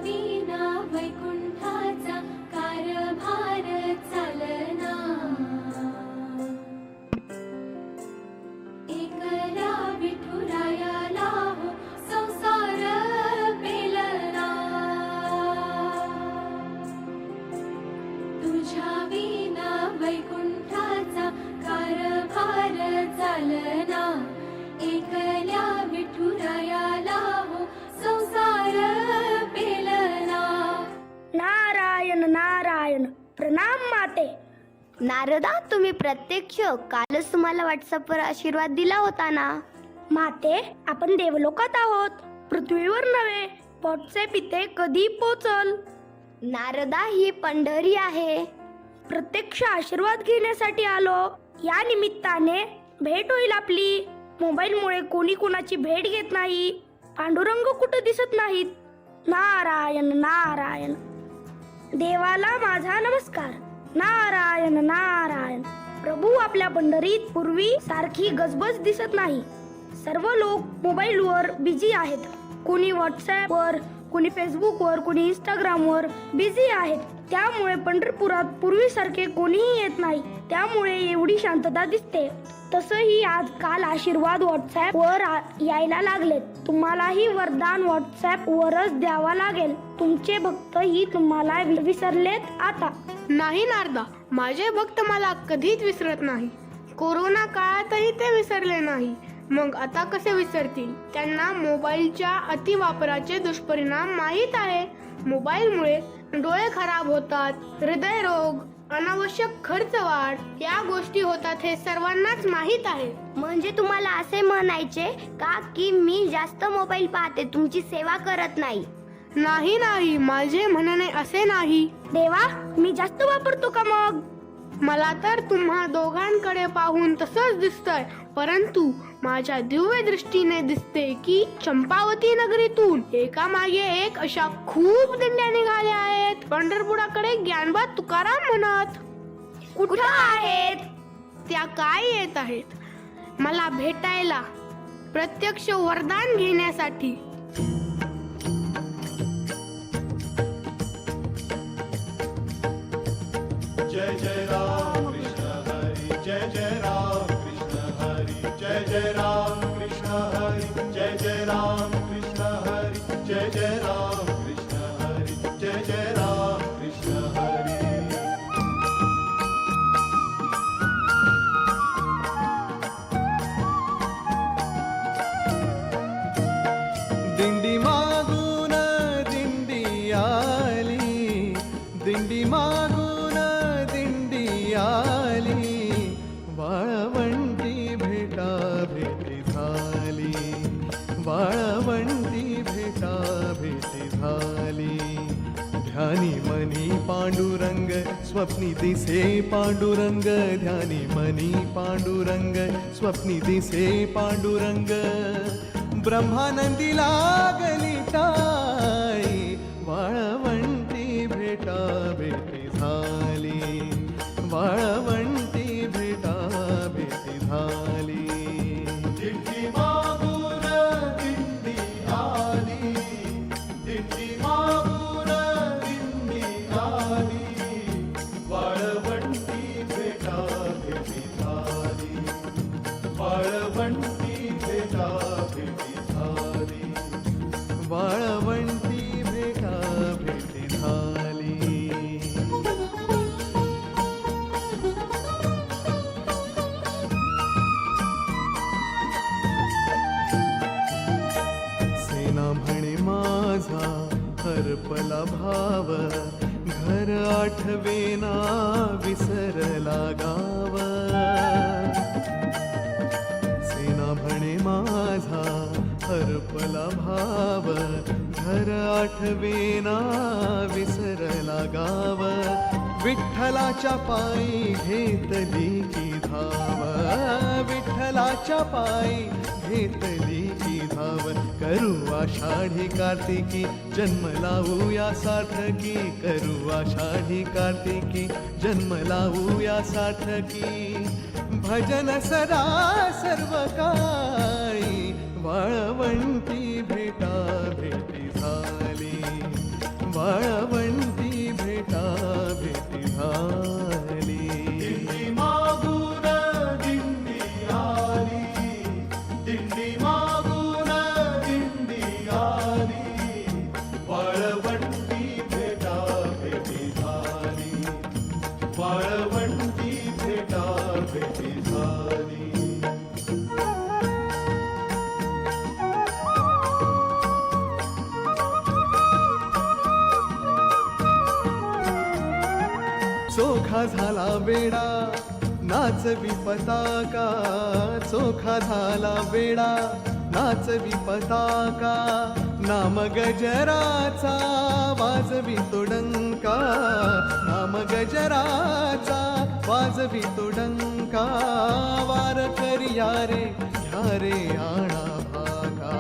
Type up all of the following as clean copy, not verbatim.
विना वैकुंठाचा कारभार चालना, एकला विठुरायाला हो संसार पेलना, तुझ्या विना वैकुंठाचा कारभार चालना, एकल्या विठुरायाला हो संसार पेलना. नारायण नारायण. प्रणाम माते. नारदा, तुम्ही प्रत्यक्ष कालच तुम्हाला व्हॉट्सअपवर आशीर्वाद दिला होता ना. माते, आपण देवलोकात आहोत, पृथ्वीवर नव्हे. व्हॉट्सअप इथे कधी पोचल? नारदा, ही पंढरी आहे. प्रत्यक्ष आशीर्वाद घेण्यासाठी आलो. या निमित्ताने भेट होईल आपली. मोबाईलमुळे कोणी कुणाची भेट घेत नाही. पांडुरंग कुठं दिसत नाहीत. नारायण नारायण. देवाला माझा नमस्कार. नारायण नारायण. प्रभू, आपल्या पंढरीत पूर्वी सारखी गजबज दिसत नाही. सर्व लोक मोबाईलवर बिझी आहेत. कोणी व्हॉट्सअपवर, कोणी फेसबुकवर, कोणी इंस्टाग्रामवर बिझी आहेत. त्यामुळे पंढरपुरात पूर्वीसारखे कोणीही येत नाही. त्यामुळे एवढी शांतता दिसते. तसंही आजकाल आशीर्वाद व्हॉट्सअप वर यायला लागलेत. तुम्हालाही वरदान व्हॉट्सअप वरच द्यावा लागेल. तुमचे भक्तही तुम्हाला विसरलेत आता. नाही नारदा, माझे भक्त मला कधीच विसरत नाही. कोरोना काळातही ते विसरले नाही. मग आता कसे विसरतील? त्यांना मोबाईलच्या अतिवापराचे दुष्परिणाम माहीत आहे. मोबाईलमुळे डोळे खराब होतात, हृदयरोग, अनावश्यक खर्च वाढ या गोष्टी होतात हे सर्वांनाच माहीत आहे. म्हणजे तुम्हाला असे म्हणायचे का की मी जास्त मोबाईल पाहते, तुमची सेवा करत नाही? नाही नाही, माझे म्हणणे असे नाही. देवा, मी जास्त वापरतो का मग? मला तर तुम्हा दोघांकडे पाहून तसंच दिसतंय. परंतु माझ्या दिव्य दृष्टीने दिसते की चंपावती नगरीतून एका मागे एक अशा खूप दिंड्या निघाल्या आहेत. पंढरपुराकडे ज्ञानबा तुकाराम म्हणत. कुठं आहेत? त्या काय येत आहेत मला भेटायला, प्रत्यक्ष वरदान घेण्यासाठी. जय जय राम कृष्ण हरी, जय जय राम कृष्ण हरी, जय जय राम कृष्ण हरी, जय जय राम कृष्ण हरी, जय जय राम कृष्ण हरी, जय जय राम कृष्ण हरी. दिंडी मागून दिंडी आली, दिंडी मागून आली, वाळवंटी भेटा भेटी झाली, वाळवंटी भेटा भेटी झाली. ध्यानी मनी पांडुरंग, स्वप्नी दिसे पांडुरंग, ध्यानी मनी पांडुरंग, स्वप्नी दिसे पांडुरंग. ब्रह्मानंदी लागली टाळी, वाळवंटी भेटा भेटी झाली, वाळवंटी भेटा भेटी झाली. दिंडी मागून दिंडी आली, दिंडी मागून दिंडी आली, वाळवंटी भेटा भेटी झाली, वाळवंटी भेटा भेटी झाली, वाळवंटी भेटा भेटी झाली. माझा हरपला भाव, घर आठवेना विसरला गाव. सेना म्हणे माझा हरपला भाव, घर आठवेना विसरला गाव. विठ्ठलाच्या पायी घेतली की धाव, विठ्ठलाच्या पायी घेतली की धाव. करू आषाढी कार्तिकी जन्म लावूया सार्थकी, करू आषाढी कार्तिकी जन्म लावूया सार्थकी. भजन सदा सर्व काळी, वाळवंटी भेटा भेटी झाली, वाळवंटी भेटा भेटी झाली. दिंडी मागून दिंडी आली, दिंडी मागून दिंडी आली, वाळवंटी भेटा भेटी झाली, वाळवंटी भेटा भेटी झाली. चोखा झाला वेडा नाचवी पताका, चोखा झाला वेडा नाचवी पताका, नाम गजराचा वाजवी तो डंका, नाम गजराचा वाजवी तो डंका, वार करिया रे घ्या रे आणा भाका,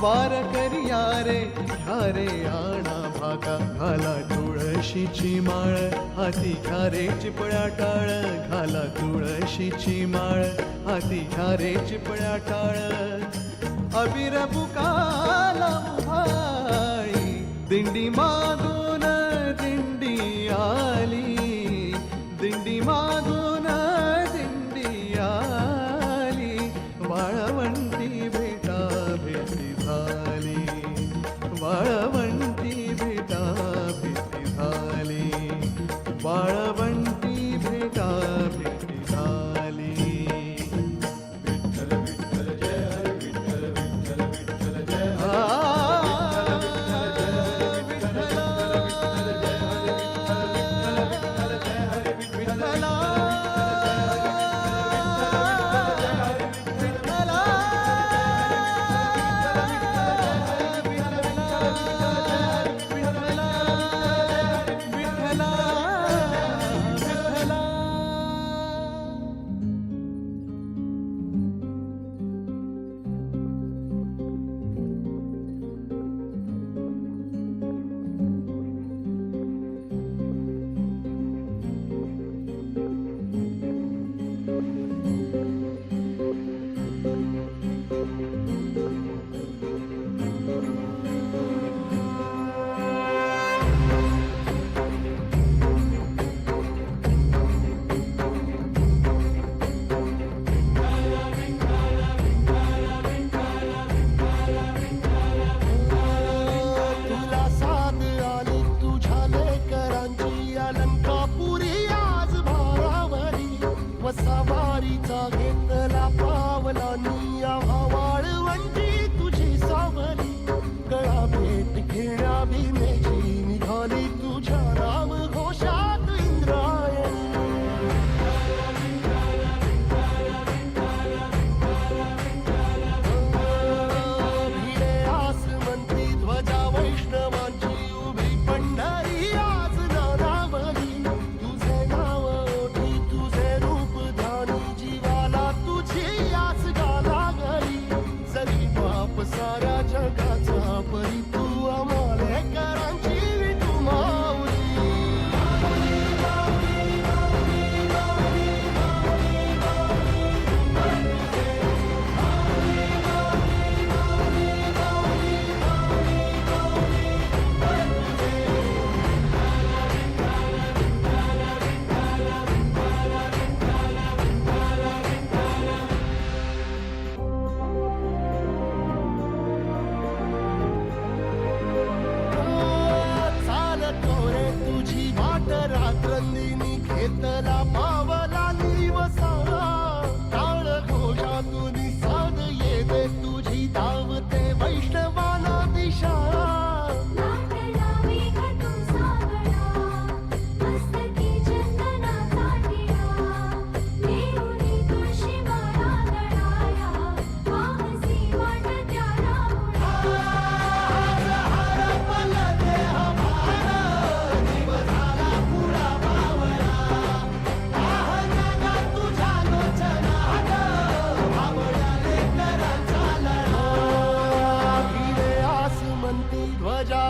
वार करिया रे घ्या रे आणा भाका, घाला तुळशीची माळ हाती घ्या रे चिपळ्या टाळ, घाला तुळशीची माळ हाती घ्या रे चिपळ्या टाळ, अबीर बुकाला उभाळी, दिंडी मागून दिंडी आली, दिंडी मागून दिंडी आली, वाळवंटी भेटा भेटी झाली, वाळवंटी भेटा भेटी झाली, वाळवंटी भेटा भेटी झाली. विठ्ठल विठ्ठल जय हरी, विठ्ठल विठ्ठल विठ्ठल जय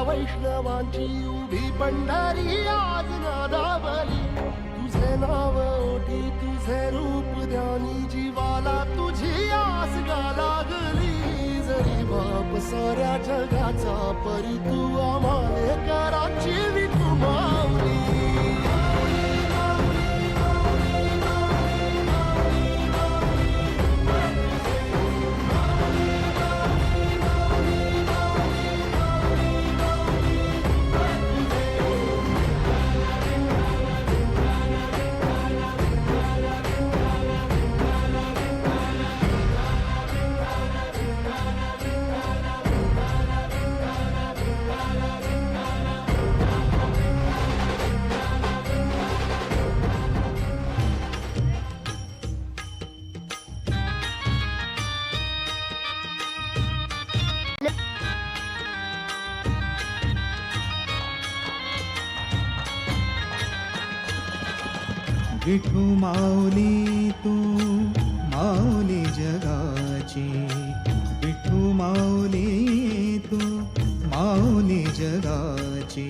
वैष्णवांची उभी पंढरी आज नादावली, तुझे नाव ओठी तुझे रूप ध्यानी, जीवाला तुझी आस गा लागली, जरी बाप साऱ्या जगाचा परी तू आम्हाले कराची विठू माऊली. विठू माऊली तू माऊली जगाची, विठू माऊली तू माऊली जगाची,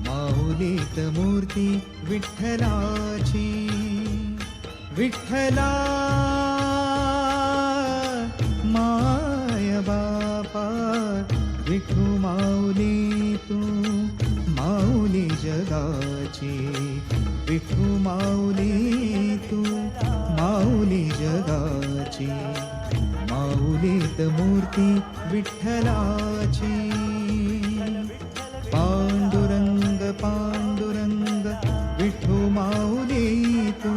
माऊलीत मूर्ती विठ्ठलाची. विठ्ठला माय बापा, विठू माऊली तू माऊली जगाची, विठू माऊली तू माऊली जगाची, माऊलीत मूर्ती विठ्ठलाची. पांडुरंग पांडुरंग विठू माऊली तू,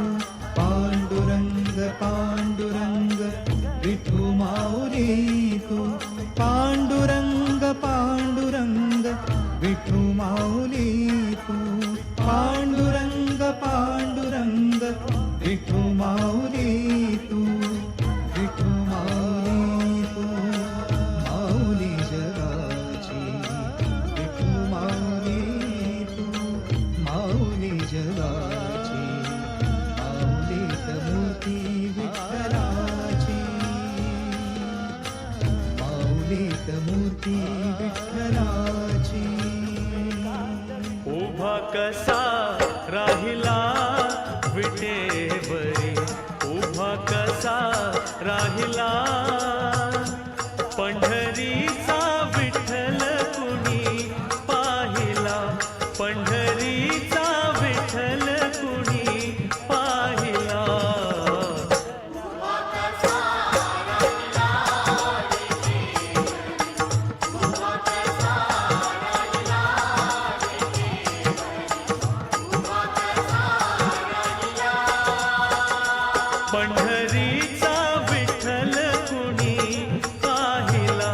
पांडुरंग पांडुरंग विठू माऊली तू, पांडुरंग पांडुरंग विठू माऊली तू, पांडुरंग पांडुरंग विठू माऊली तू, विठू माऊली तू माऊली जगाची, विठू माऊली तू माऊली जगाची, माऊलीत मूर्ती विठ्ठलाची, माऊलीत मूर्ती विठ्ठलाची. उभा कसा राहिला विटेवरी, उभा कसा राहिला पंढरीचा विठ्ठल कुणी पाहिला, पंढरीचा विठ्ठल कुणी पाहिला. पंढरीचा विठ्ठल कुणी पाहिला,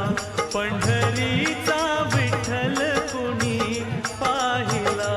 पंढरीचा विठ्ठल कुणी पाहिला.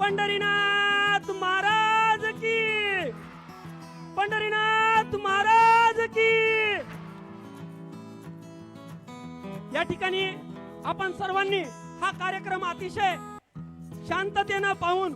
पंढरीनाथ महाराज की, पंढरीनाथ महाराज की. या ठिकाणी आपण सर्वांनी हा कार्यक्रम अतिशय शांततेनं पाहून